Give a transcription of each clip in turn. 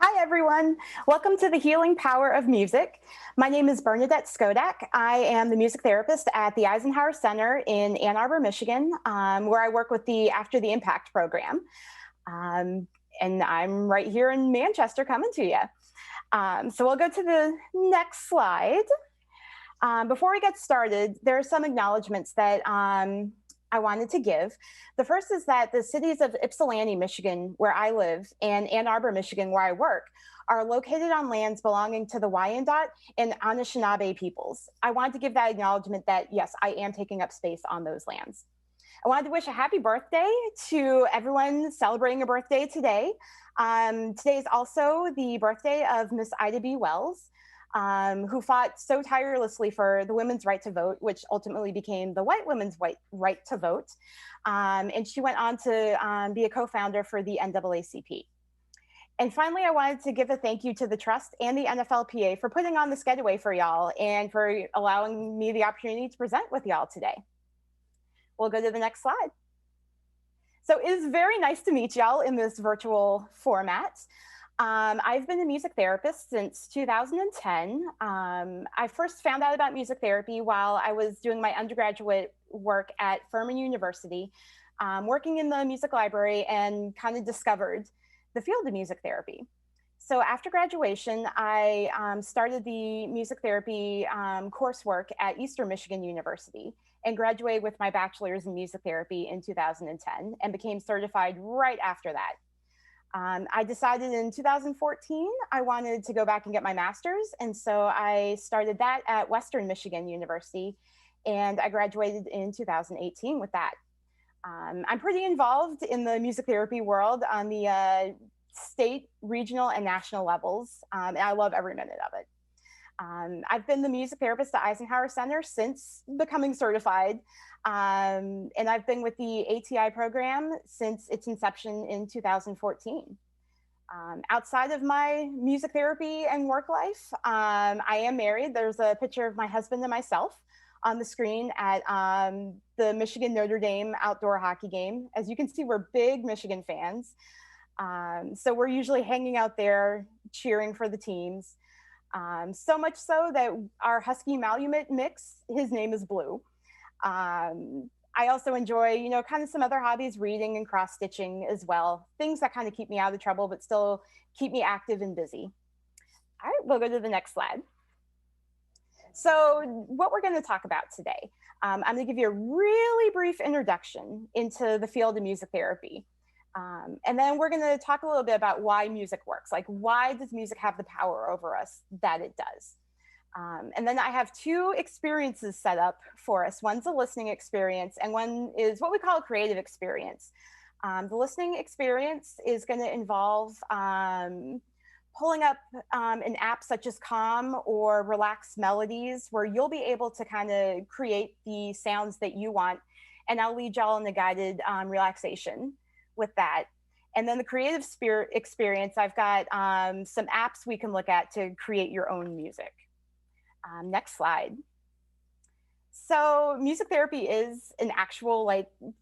Hi, everyone. Welcome to the Healing Power of Music. My name is Bernadette Skodack. I am the music therapist at the Eisenhower Center in Ann Arbor, Michigan, where I work with the After the Impact program. And I'm right here in Manchester coming to you. So we'll go to the next slide. Before we get started, there are some acknowledgments that I wanted to give. The first is that the cities of Ypsilanti, Michigan, where I live, and Ann Arbor, Michigan, where I work, are located on lands belonging to the Wyandot and Anishinaabe peoples. I wanted to give that acknowledgement that, yes, I am taking up space on those lands. I wanted to wish a happy birthday to everyone celebrating a birthday today. Today is also the birthday of Miss Ida B. Wells, who fought so tirelessly for the women's right to vote, which ultimately became the white women's right to vote. And she went on to be a co-founder for the NAACP. And finally, I wanted to give a thank you to the Trust and the NFLPA for putting on this getaway for y'all and for allowing me the opportunity to present with y'all today. We'll go to the next slide. So it is very nice to meet y'all in this virtual format. I've been a music therapist since 2010. I first found out about music therapy while I was doing my undergraduate work at Furman University, working in the music library, and kind of discovered the field of music therapy. So after graduation, I started the music therapy coursework at Eastern Michigan University and graduated with my bachelor's in music therapy in 2010 and became certified right after that. I decided in 2014 I wanted to go back and get my master's, and so I started that at Western Michigan University, and I graduated in 2018 with that. I'm pretty involved in the music therapy world on the state, regional, and national levels, and I love every minute of it. I've been the music therapist at Eisenhower Center since becoming certified, and I've been with the ATI program since its inception in 2014. Outside of my music therapy and work life, I am married. There's a picture of my husband and myself on the screen at the Michigan Notre Dame outdoor hockey game. As you can see, we're big Michigan fans. So we're usually hanging out there cheering for the teams. So much so that our Husky Malamute mix, his name is Blue. I also enjoy, kind of some other hobbies, reading and cross-stitching as well. Things that kind of keep me out of trouble, but still keep me active and busy. All right, we'll go to the next slide. So what we're going to talk about today, I'm going to give you a really brief introduction into the field of music therapy. And then we're going to talk a little bit about why music works. Like, why does music have the power over us that it does? And then I have two experiences set up for us. One's a listening experience, and one is what we call a creative experience. The listening experience is going to involve pulling up an app such as Calm or Relax Melodies, where you'll be able to kind of create the sounds that you want. And I'll lead y'all in the guided relaxation with that. And then the creative experience, I've got some apps we can look at to create your own music. Next slide. So music therapy is an actual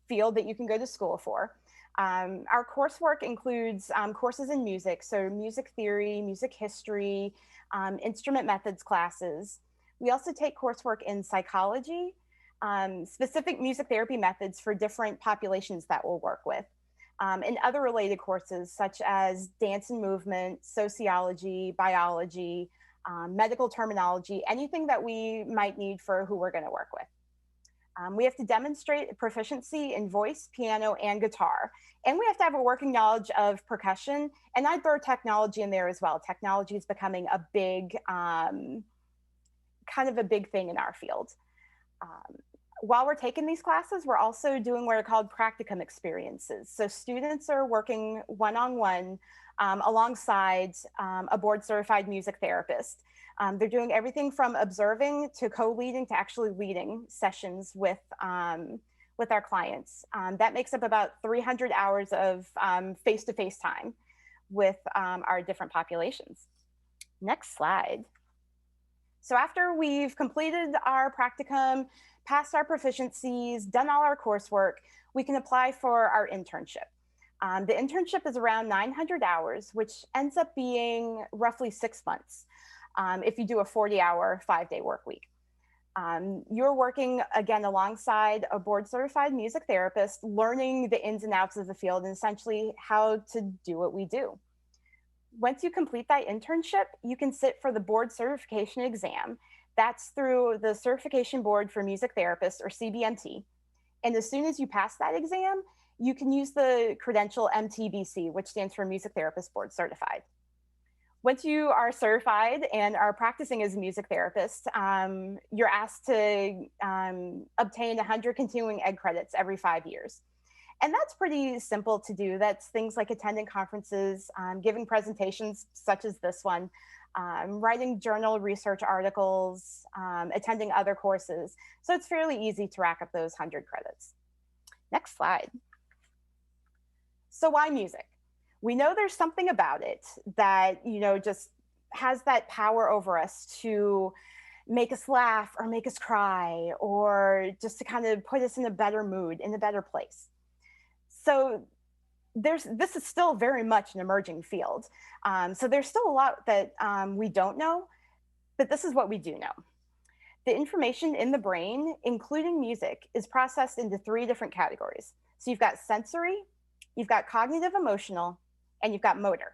field that you can go to school for. Our coursework includes courses in music, so music theory, music history, instrument methods classes. We also take coursework in psychology, specific music therapy methods for different populations that we'll work with. And other related courses such as dance and movement, sociology, biology, medical terminology, anything that we might need for who we're going to work with. We have to demonstrate proficiency in voice, piano, and guitar. And we have to have a working knowledge of percussion. And I'd throw technology in there as well. Technology is becoming a big, kind of a big thing in our field. While we're taking these classes, we're also doing what are called Practicum Experiences. So students are working one-on-one alongside a board-certified music therapist. They're doing everything from observing to co-leading to actually leading sessions with our clients. That makes up about 300 hours of face-to-face time with our different populations. Next slide. So after we've completed our practicum, passed our proficiencies, done all our coursework, we can apply for our internship. The internship is around 900 hours, which ends up being roughly 6 months if you do a 40-hour, 5-day work week. You're working, again, alongside a board-certified music therapist, learning the ins and outs of the field and essentially how to do what we do. Once you complete that internship, you can sit for the board certification exam. That's through the Certification Board for Music Therapists, or CBMT. And as soon as you pass that exam, you can use the credential MTBC, which stands for Music Therapist Board Certified. Once you are certified and are practicing as a music therapist, you're asked to obtain 100 continuing ed credits every 5 years. And that's pretty simple to do. That's things like attending conferences, giving presentations such as this one, writing journal research articles, attending other courses. So it's fairly easy to rack up those 100 credits. Next slide. So why music? We know there's something about it that, just has that power over us to make us laugh or make us cry, or just to kind of put us in a better mood, in a better place. So this is still very much an emerging field. So there's still a lot that we don't know, but this is what we do know. The information in the brain, including music, is processed into 3 different categories. So you've got sensory, you've got cognitive emotional, and you've got motor.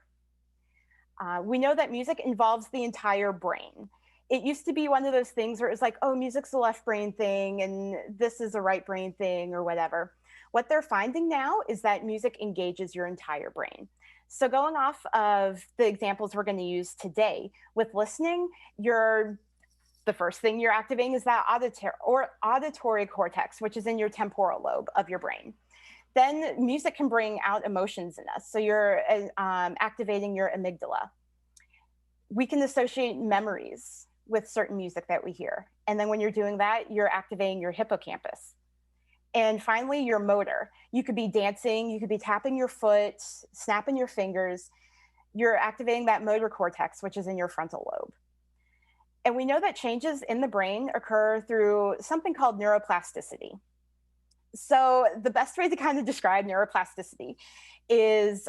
We know that music involves the entire brain. It used to be one of those things where it was like, oh, music's a left brain thing and this is a right brain thing or whatever. What they're finding now is that music engages your entire brain. So going off of the examples we're going to use today, with listening, the first thing you're activating is that auditory cortex, which is in your temporal lobe of your brain. Then music can bring out emotions in us. So you're activating your amygdala. We can associate memories with certain music that we hear. And then when you're doing that, you're activating your hippocampus. And finally, your motor. You could be dancing, you could be tapping your foot, snapping your fingers. You're activating that motor cortex, which is in your frontal lobe. And we know that changes in the brain occur through something called neuroplasticity. So the best way to kind of describe neuroplasticity is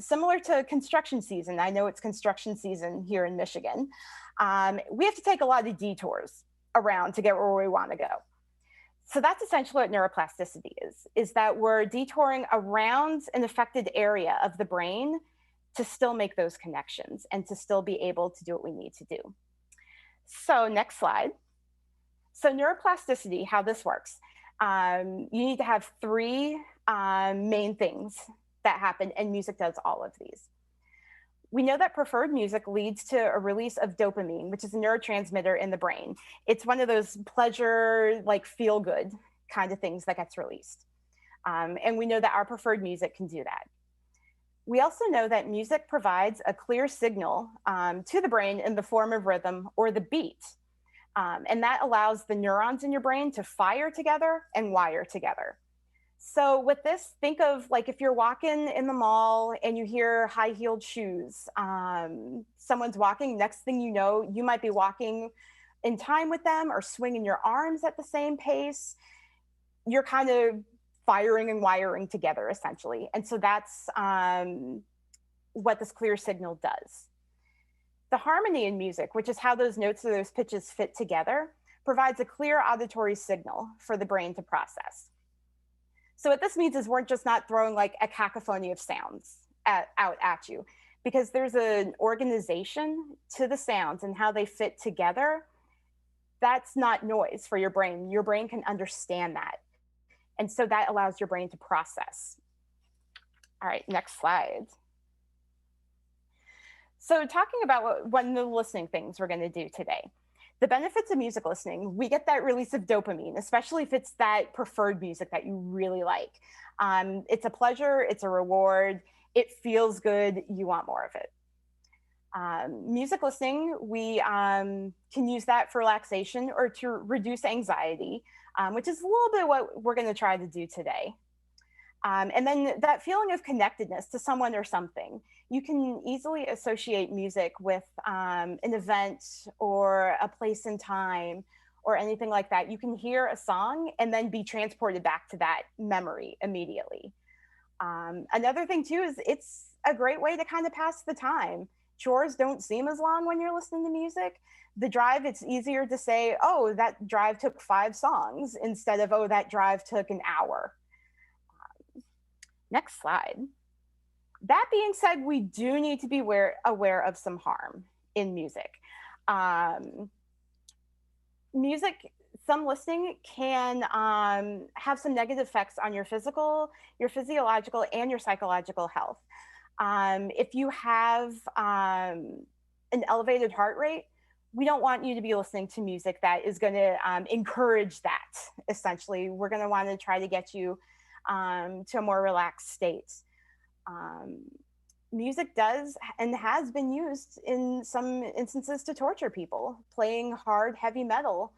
similar to construction season. I know it's construction season here in Michigan. We have to take a lot of detours around to get where we want to go. So that's essentially what neuroplasticity is that we're detouring around an affected area of the brain to still make those connections and to still be able to do what we need to do. So next slide. So neuroplasticity, how this works. You need to have 3 main things that happen, and music does all of these. We know that preferred music leads to a release of dopamine, which is a neurotransmitter in the brain. It's one of those pleasure, like feel-good kind of things that gets released. And we know that our preferred music can do that. We also know that music provides a clear signal to the brain in the form of rhythm or the beat. And that allows the neurons in your brain to fire together and wire together. So with this, think of like if you're walking in the mall and you hear high-heeled shoes, someone's walking, next thing you know, you might be walking in time with them or swinging your arms at the same pace. You're kind of firing and wiring together, essentially. And so that's what this clear signal does. The harmony in music, which is how those notes or those pitches fit together, provides a clear auditory signal for the brain to process. So what this means is we're just not throwing like a cacophony of sounds out at you, because there's an organization to the sounds and how they fit together. That's not noise for your brain. Your brain can understand that. And so that allows your brain to process. All right, next slide. So talking about one of the listening things we're going to do today. The benefits of music listening, we get that release of dopamine, especially if it's that preferred music that you really like. It's a pleasure, it's a reward, it feels good, you want more of it. Music listening, we can use that for relaxation or to reduce anxiety, which is a little bit what we're going to try to do today. And then that feeling of connectedness to someone or something. You can easily associate music with an event or a place in time or anything like that. You can hear a song and then be transported back to that memory immediately. Another thing too is it's a great way to kind of pass the time. Chores don't seem as long when you're listening to music. The drive, it's easier to say, oh, that drive took 5 songs instead of, oh, that drive took an hour. Next slide. That being said, we do need to be aware of some harm in music. Music, some listening can have some negative effects on your physical, your physiological, and your psychological health. If you have an elevated heart rate, we don't want you to be listening to music that is going to encourage that. Essentially, we're going to want to try to get you to a more relaxed state. Music does and has been used in some instances to torture people, playing hard, heavy metal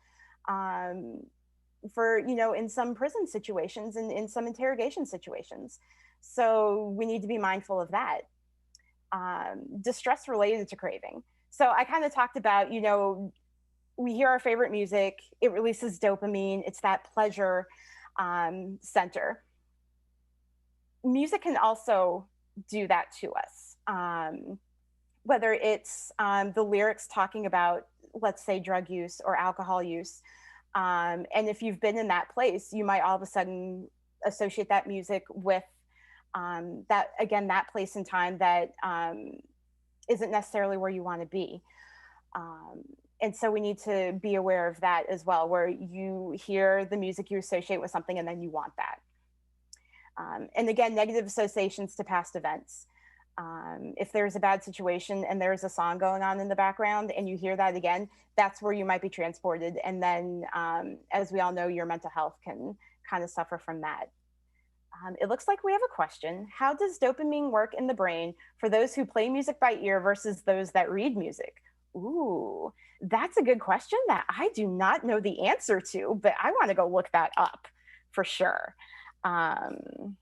for, in some prison situations and in some interrogation situations. So we need to be mindful of that. Distress related to craving. So I kind of talked about, we hear our favorite music, it releases dopamine, it's that pleasure center. Music can also do that to us. Whether it's the lyrics talking about, let's say, drug use or alcohol use. And if you've been in that place, you might all of a sudden associate that music with that place in time that isn't necessarily where you want to be. And so we need to be aware of that as well, where you hear the music you associate with something and then you want that. And again, negative associations to past events. If there's a bad situation and there's a song going on in the background and you hear that again, that's where you might be transported. And then, as we all know, your mental health can kind of suffer from that. It looks like we have a question. How does dopamine work in the brain for those who play music by ear versus those that read music? Ooh, that's a good question that I do not know the answer to, but I want to go look that up for sure. I'm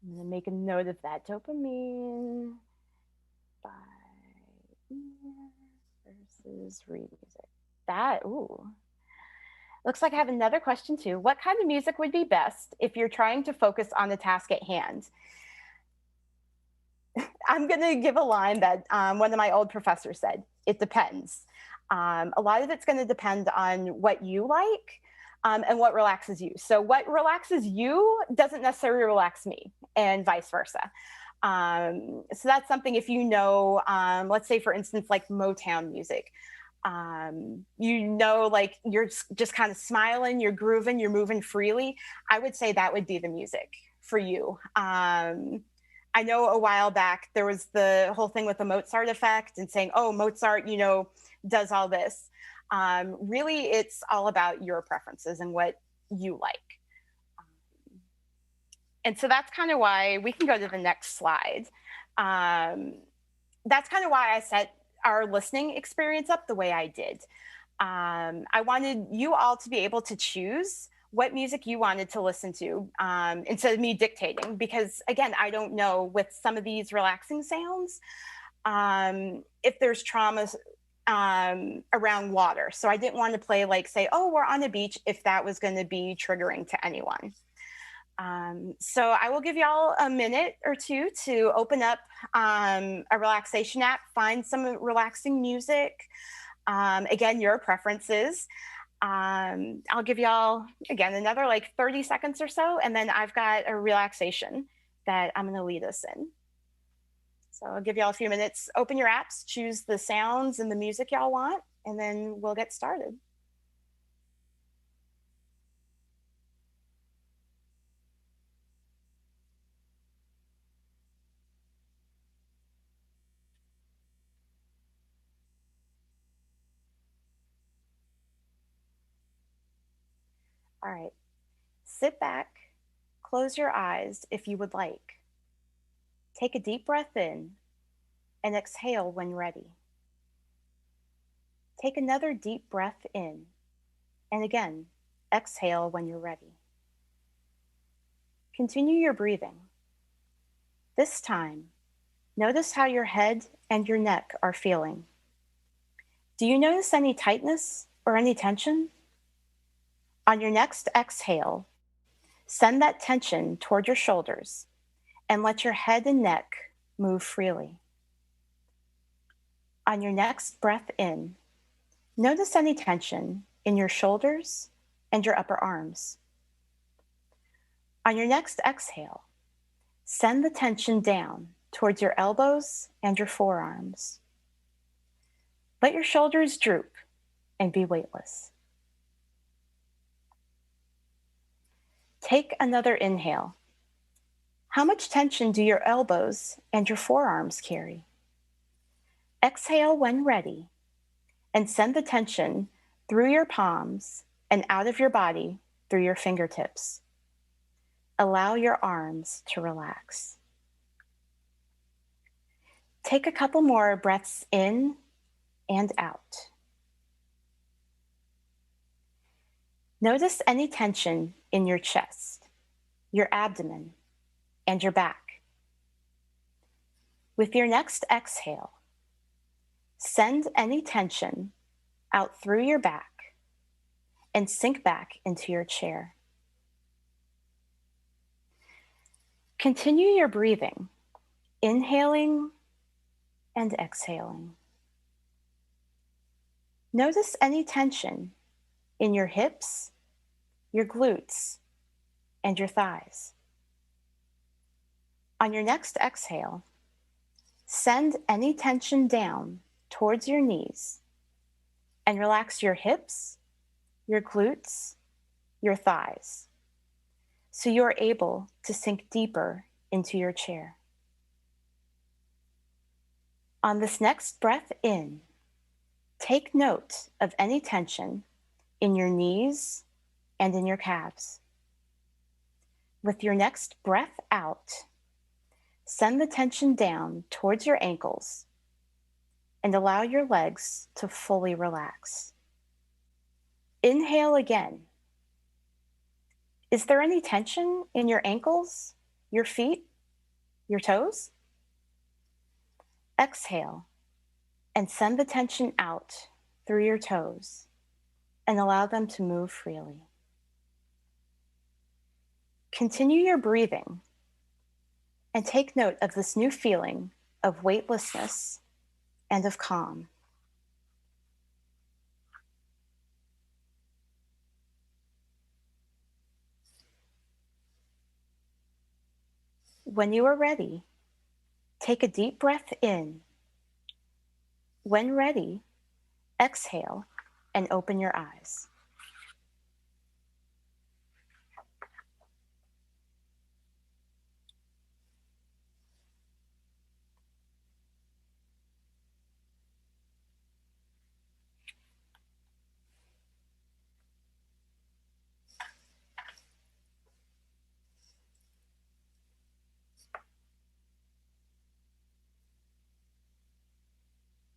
going to make a note of that. Dopamine by ear versus read music. Looks like I have another question too. What kind of music would be best if you're trying to focus on the task at hand? I'm going to give a line that one of my old professors said. It depends. A lot of it's going to depend on what you like and what relaxes you. So what relaxes you doesn't necessarily relax me, and vice versa. So that's something, if let's say, for instance, like Motown music, like you're just kind of smiling, you're grooving, you're moving freely. I would say that would be the music for you. I know a while back there was the whole thing with the Mozart effect and saying, oh, Mozart, does all this. Really, it's all about your preferences and what you like. And so that's kind of why we can go to the next slide. That's kind of why I set our listening experience up the way I did. I wanted you all to be able to choose what music you wanted to listen to instead of me dictating, because again, I don't know with some of these relaxing sounds if there's trauma around water. So I didn't want to play like, say, oh, we're on a beach, if that was going to be triggering to anyone. So I will give y'all a minute or two to open up a relaxation app, find some relaxing music. Again, your preferences. I'll give y'all, again, another like 30 seconds or so, and then I've got a relaxation that I'm going to lead us in. So I'll give y'all a few minutes. Open your apps, choose the sounds and the music y'all want, and then we'll get started. All right, sit back, close your eyes if you would like. Take a deep breath in and exhale when ready. Take another deep breath in and again, exhale when you're ready. Continue your breathing. This time, notice how your head and your neck are feeling. Do you notice any tightness or any tension? On your next exhale, Send that tension toward your shoulders and let your head and neck move freely. On your next breath in, notice any tension in your shoulders and your upper arms. On your next exhale, send the tension down towards your elbows and your forearms. Let your shoulders droop and be weightless. Take another inhale. How much tension do your elbows and your forearms carry? Exhale when ready and send the tension through your palms and out of your body through your fingertips. Allow your arms to relax. Take a couple more breaths in and out. Notice any tension in your chest, your abdomen, and your back. With your next exhale, send any tension out through your back and sink back into your chair. Continue your breathing, inhaling and exhaling. Notice any tension in your hips, your glutes, and your thighs. On your next exhale, send any tension down towards your knees and relax your hips, your glutes, your thighs, so you're able to sink deeper into your chair. On this next breath in, take note of any tension in your knees and in your calves. With your next breath out, send the tension down towards your ankles and allow your legs to fully relax. Inhale again. Is there any tension in your ankles, your feet, your toes? Exhale and send the tension out through your toes and allow them to move freely. Continue your breathing and take note of this new feeling of weightlessness and of calm. When you are ready, take a deep breath in. When ready, exhale and open your eyes.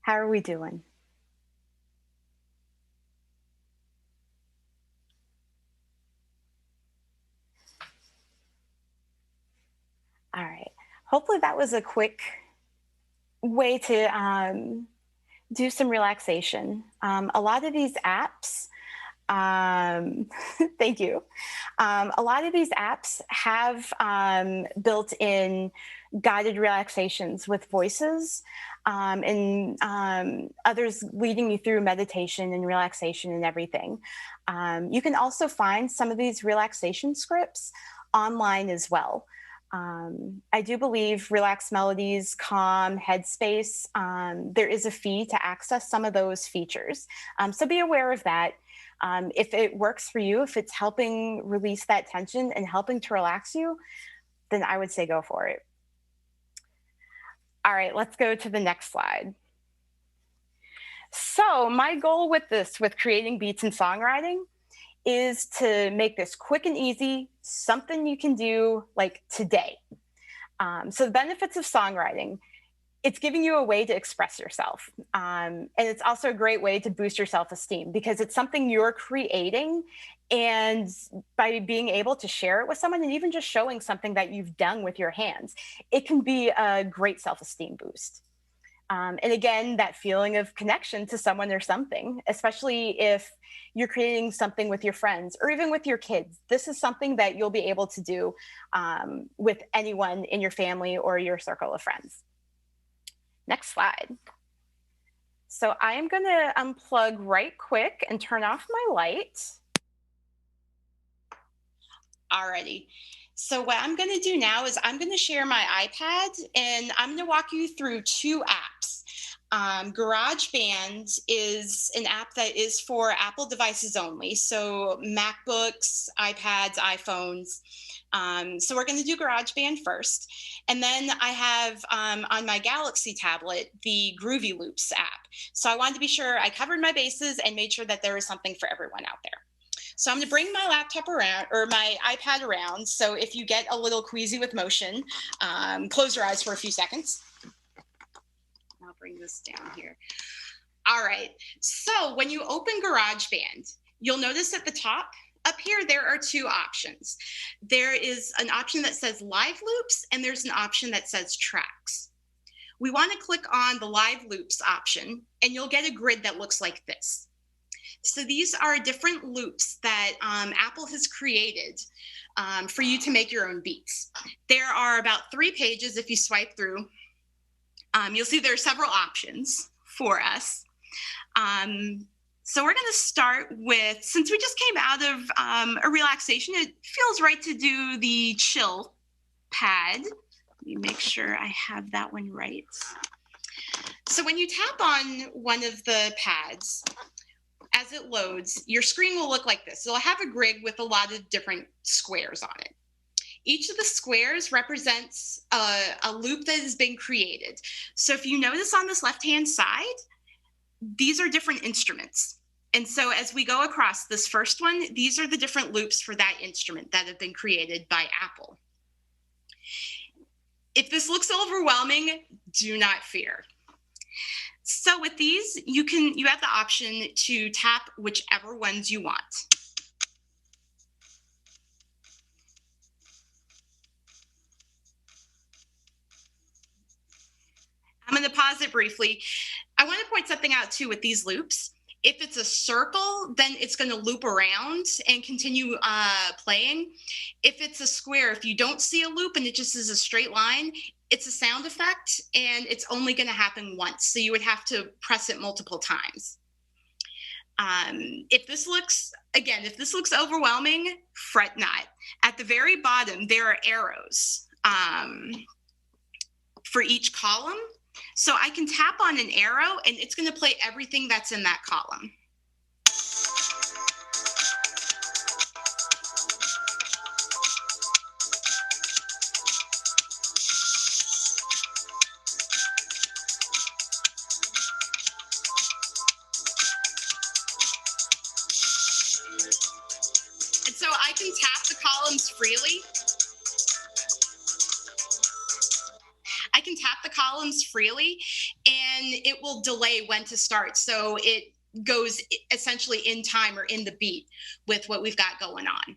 How are we doing? All right. Hopefully that was a quick way to do some relaxation. A lot of these apps, thank you. A lot of these apps have built-in guided relaxations with voices and others leading you through meditation and relaxation and everything. You can also find some of these relaxation scripts online as well. I do believe Relax Melodies, Calm, Headspace, there is a fee to access some of those features. So be aware of that. If it works for you, if it's helping release that tension and helping to relax you, then I would say go for it. All right, let's go to the next slide. So my goal with this, with creating beats and songwriting, is to make this quick and easy, something you can do like today. So the benefits of songwriting, it's giving you a way to express yourself. And it's also a great way to boost your self-esteem because it's something you're creating. And by being able to share it with someone and even just showing something that you've done with your hands, it can be a great self-esteem boost. And again, that feeling of connection to someone or something, especially if you're creating something with your friends or even with your kids. This is something that you'll be able to do with anyone in your family or your circle of friends. Next slide. So I am going to unplug right quick and turn off my light. Alrighty. So what I'm going to do now is I'm going to share my iPad and I'm going to walk you through two apps. GarageBand is an app that is for Apple devices only, so MacBooks, iPads, iPhones. So we're going to do GarageBand first. And then I have on my Galaxy tablet, the Groovy Loops app. So I wanted to be sure I covered my bases and made sure that there was something for everyone out there. So I'm going to bring my laptop around, or my iPad around. So if you get a little queasy with motion, close your eyes for a few seconds. I'll bring this down here. All right. So when you open GarageBand, you'll notice at the top up here, there are two options. There is an option that says Live Loops, and there's an option that says Tracks. We want to click on the Live Loops option, and you'll get a grid that looks like this. So these are different loops that Apple has created for you to make your own beats. There are about 3 pages if you swipe through. You'll see there are several options for us. So we're going to start with, since we just came out of a relaxation, it feels right to do the chill pad. Let me make sure I have that one right. So when you tap on one of the pads, as it loads, your screen will look like this. It'll have a grid with a lot of different squares on it. Each of the squares represents a loop that has been created. So if you notice on this left-hand side, these are different instruments. And so as we go across this first one, these are the different loops for that instrument that have been created by Apple. If this looks overwhelming, do not fear. So with these, you have the option to tap whichever ones you want. I'm going to pause it briefly. I want to point something out too with these loops. If it's a circle, then it's going to loop around and continue playing. If it's a square, if you don't see a loop and it just is a straight line, it's a sound effect and it's only going to happen once. So you would have to press it multiple times. If this looks overwhelming, fret not. At the very bottom, there are arrows for each column. So I can tap on an arrow and it's going to play everything that's in that column. And so I can tap the columns freely. I can tap the columns freely and it will delay when to start. So it goes essentially in time or in the beat with what we've got going on.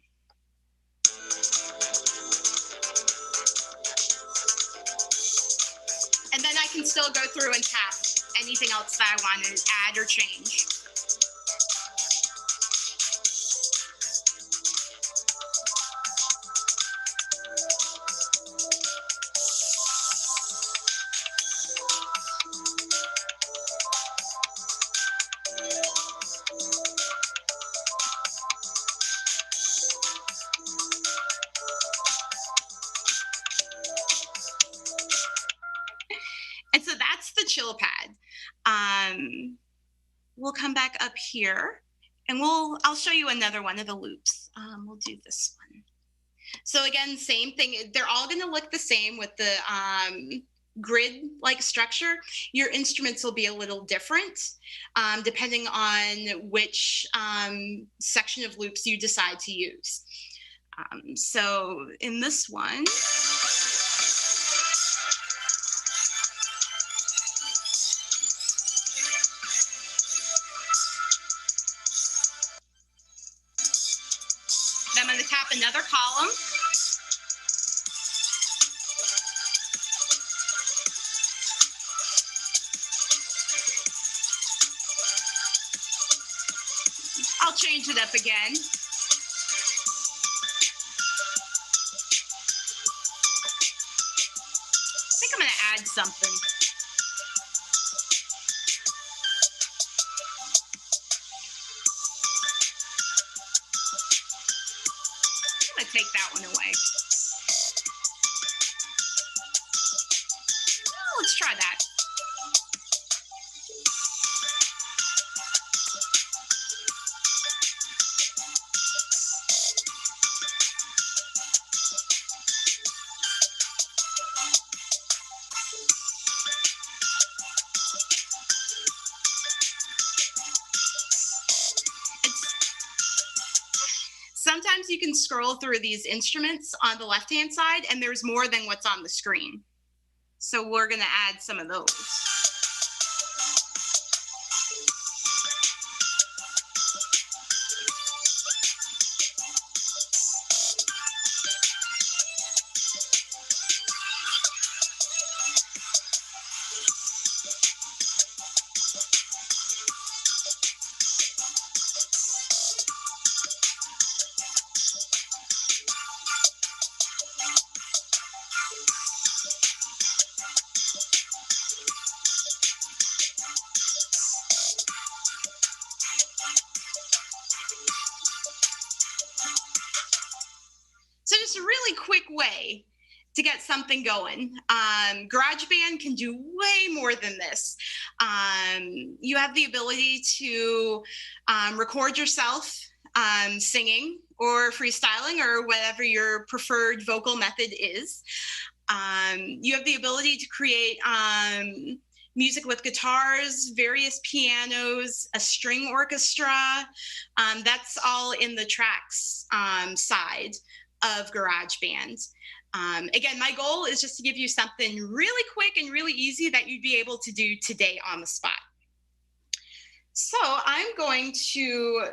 And then I can still go through and tap anything else that I want to add or change. And so that's the chill pad. We'll come back up here and I'll show you another one of the loops. We'll do this one. So again, same thing. They're all going to look the same with the grid-like structure. Your instruments will be a little different depending on which section of loops you decide to use. So in this one, I'm going to tap another column. change it up again. I think I'm going to add something. I'm going to take that one away. Oh, let's try that. Sometimes you can scroll through these instruments on the left-hand side and there's more than what's on the screen. So we're going to add some of those. So just a really quick way to get something going. GarageBand can do way more than this. You have the ability to record yourself singing or freestyling or whatever your preferred vocal method is. You have the ability to create music with guitars, various pianos, a string orchestra. That's all in the tracks side of GarageBand. Again, my goal is just to give you something really quick and really easy that you'd be able to do today on the spot. So I'm going to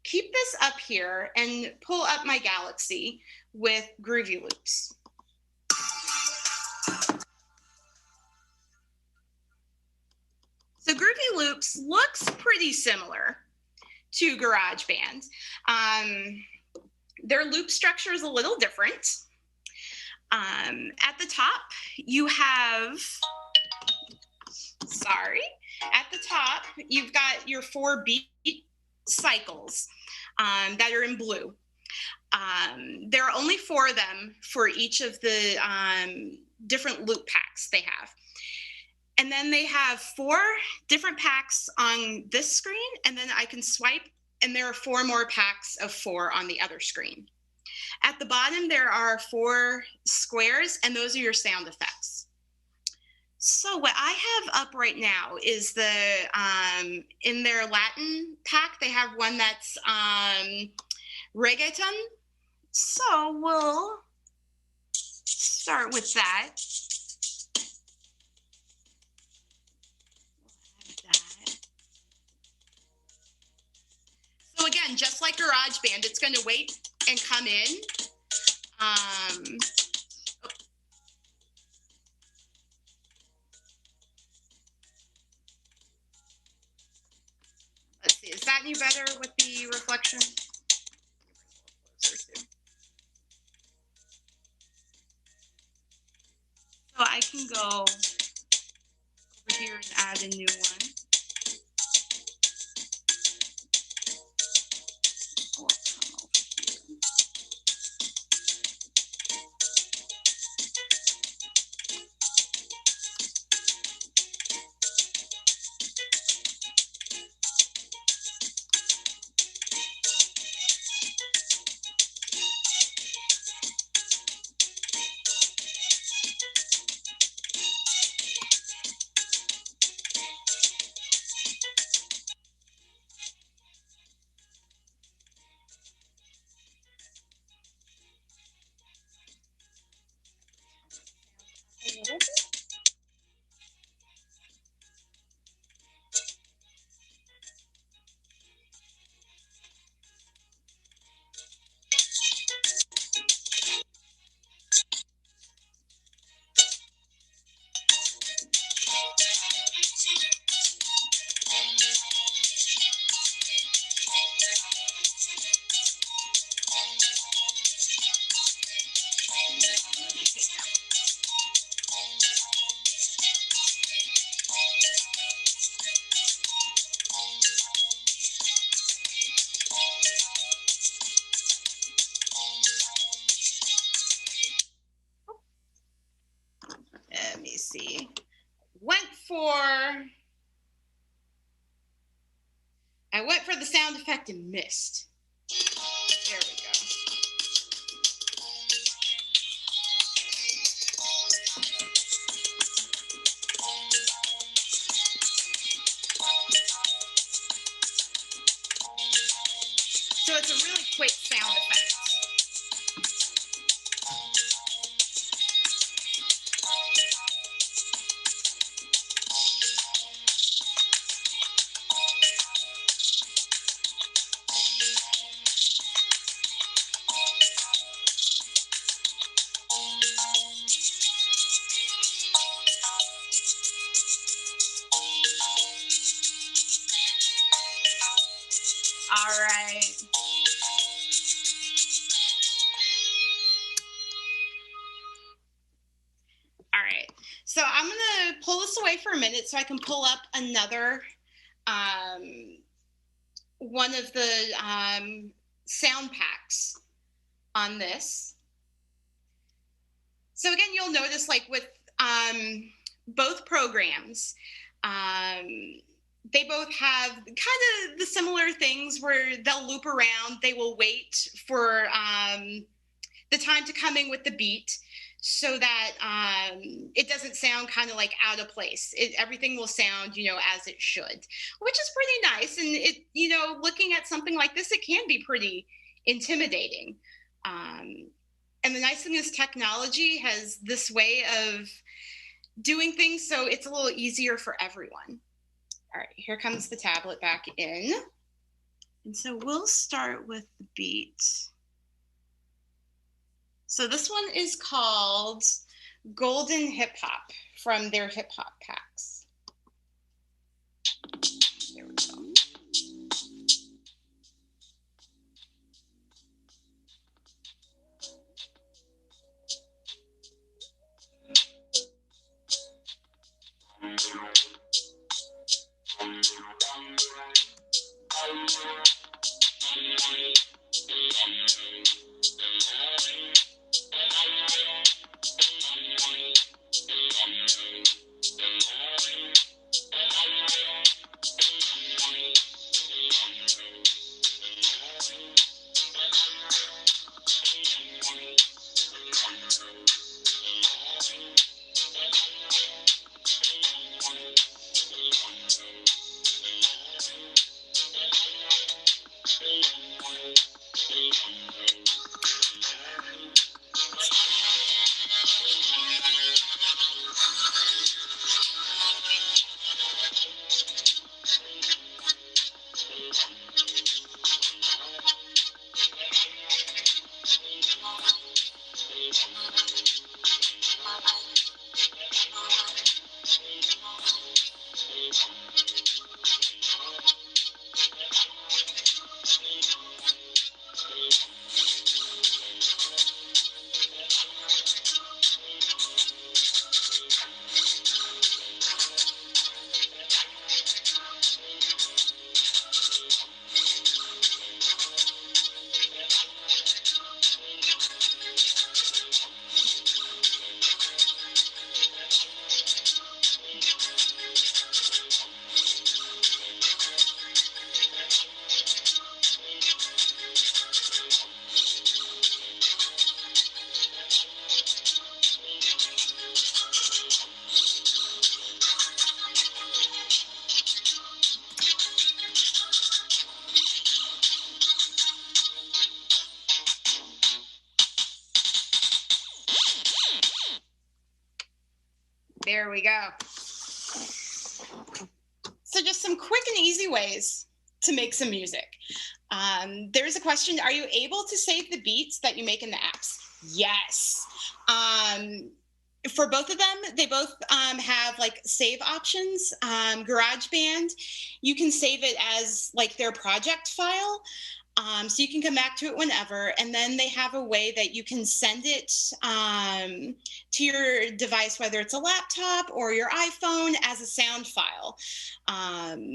keep this up here and pull up my Galaxy with Groovy Loops. So Groovy Loops looks pretty similar to GarageBand. Their loop structure is a little different. At the top, you have, at the top, you've got your 4 beat cycles that are in blue. There are only 4 of them for each of the different loop packs they have. And then they have 4 different packs on this screen, and then I can swipe, and there are 4 more packs of 4 on the other screen. At the bottom, there are 4 squares, and those are your sound effects. So what I have up right now is the, in their Latin pack, they have one that's reggaeton. So we'll start with that. So again, just like GarageBand, it's going to wait and come in. Let's see, is that any better with the reflection? So I can go over here and add a new one. me see. I went for the sound effect and missed. There we go. So it's a really quick sound effect. All right. All right. So I'm going to pull this away for a minute so I can pull up another one of the sound packs on this. So again, you'll notice like with both programs, they both have kind of the similar things where they'll loop around. They will wait for the time to come in with the beat so that it doesn't sound kind of like out of place. Everything will sound, you know, as it should, which is pretty nice. And it, you know, looking at something like this, it can be pretty intimidating. And the nice thing is technology has this way of doing things so it's a little easier for everyone. All right, here comes the tablet back in. And so we'll start with the beat. So this one is called Golden Hip Hop from their hip hop packs. There we go. There we go. So just some quick and easy ways to make some music. There's a question, are you able to save the beats that you make in the apps? Yes. For both of them, they both have like save options. GarageBand, you can save it as like their project file. So you can come back to it whenever, and then they have a way that you can send it to your device, whether it's a laptop or your iPhone, as a sound file.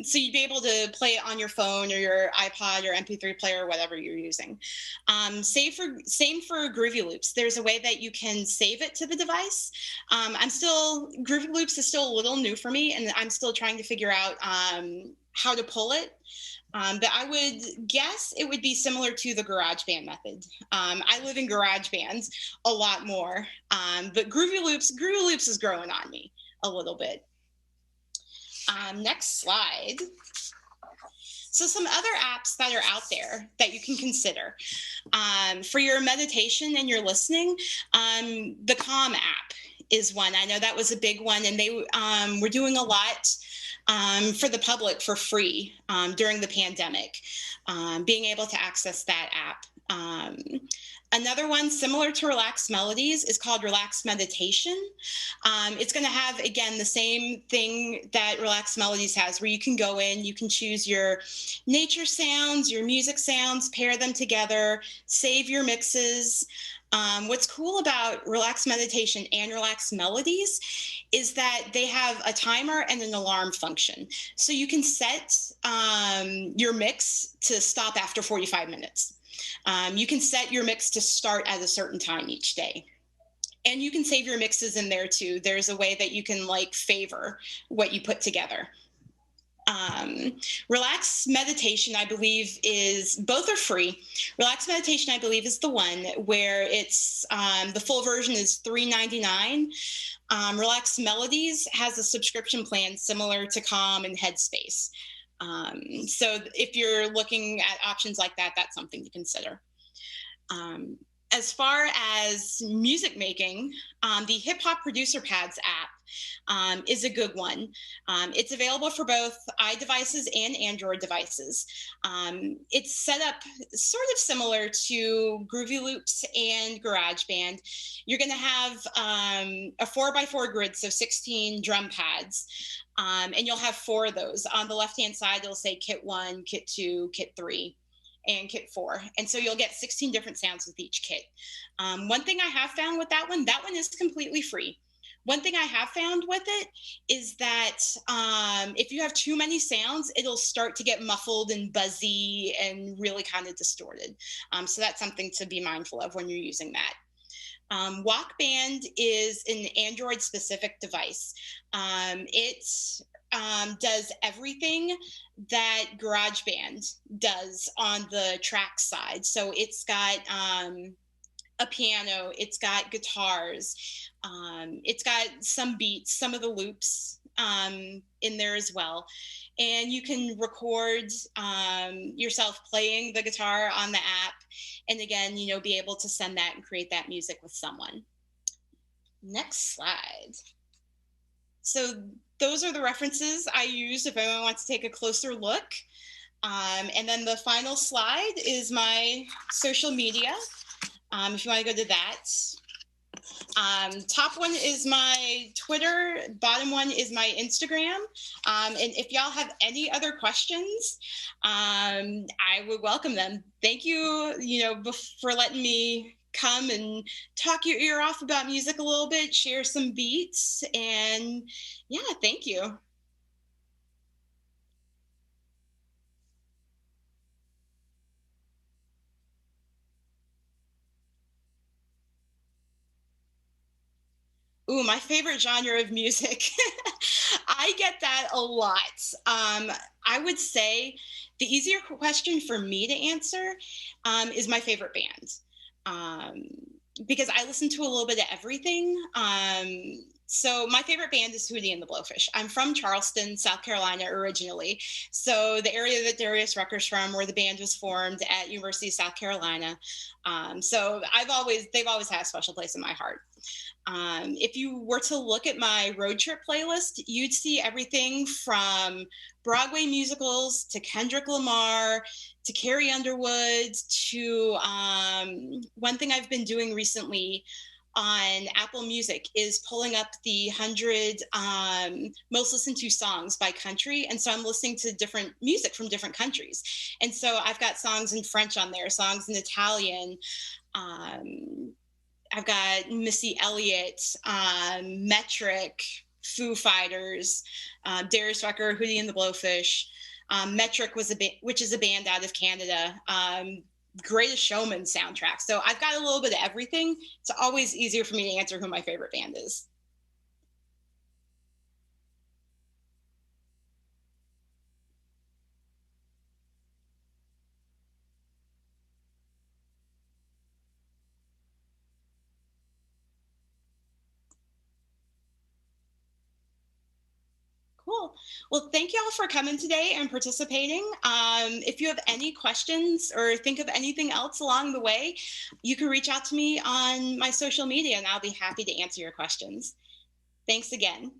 So you'd be able to play it on your phone or your iPod or MP3 player, or whatever you're using. Same for Groovy Loops. There's a way that you can save it to the device. Groovy Loops is still a little new for me, and I'm still trying to figure out how to pull it. But I would guess it would be similar to the GarageBand method. I live in GarageBand a lot more, but Groovy Loops is growing on me a little bit. Next slide. So some other apps that are out there that you can consider for your meditation and your listening, the Calm app is one. I know that was a big one, and they were doing a lot for the public for free during the pandemic, being able to access that app. Another one similar to Relaxed Melodies is called Relaxed Meditation. It's going to have, again, the same thing that Relaxed Melodies has, where you can go in, you can choose your nature sounds, your music sounds, pair them together, save your mixes. What's cool about Relaxed Meditation and Relaxed Melodies is that they have a timer and an alarm function. So you can set your mix to stop after 45 minutes. You can set your mix to start at a certain time each day. And you can save your mixes in there too. There's a way that you can favor what you put together. Relaxed Meditation, I believe, both are free. Relaxed Meditation, I believe, is the one where it's the full version is $3.99. Relaxed Melodies has a subscription plan similar to Calm and Headspace. So if you're looking at options like that, that's something to consider. As far as music making, the Hip Hop Producer Pads app is a good one. It's available for both iDevices and Android devices. It's set up sort of similar to Groovy Loops and GarageBand. You're going to have a 4x4 grid, so 16 drum pads, and you'll have 4 of those. On the left-hand side, it'll say Kit 1, Kit 2, Kit 3. And Kit 4. And so you'll get 16 different sounds with each kit. One thing I have found with that one is completely free. One thing I have found with it is that if you have too many sounds, it'll start to get muffled and buzzy and really kind of distorted. So that's something to be mindful of when you're using that. Walkband is an Android-specific device. It does everything that GarageBand does on the track side. So it's got a piano, it's got guitars, it's got some beats, some of the loops in there as well. And you can record yourself playing the guitar on the app. And again, be able to send that and create that music with someone. Next slide. So those are the references I used if anyone wants to take a closer look. And then the final slide is my social media. If you want to go to that. Top one is my Twitter, bottom one is my Instagram. And if y'all have any other questions, I would welcome them. Thank you, for letting me come and talk your ear off about music a little bit, share some beats, and yeah, thank you. Ooh, my favorite genre of music. I get that a lot. I would say the easier question for me to answer is my favorite band. Because I listen to a little bit of everything. So my favorite band is Hootie and the Blowfish. I'm from Charleston, South Carolina originally. So the area that Darius Rucker's from, where the band was formed at University of South Carolina. So they've always had a special place in my heart. If you were to look at my road trip playlist, you'd see everything from Broadway musicals to Kendrick Lamar to Carrie Underwood to one thing I've been doing recently on Apple Music is pulling up the 100 most listened to songs by country. And so I'm listening to different music from different countries. And so I've got songs in French on there, songs in Italian. I've got Missy Elliott, Metric, Foo Fighters, Darius Rucker, Hootie and the Blowfish. Metric which is a band out of Canada. Greatest Showman soundtrack. So I've got a little bit of everything. It's always easier for me to answer who my favorite band is. Cool. Well, thank you all for coming today and participating. If you have any questions or think of anything else along the way, you can reach out to me on my social media and I'll be happy to answer your questions. Thanks again.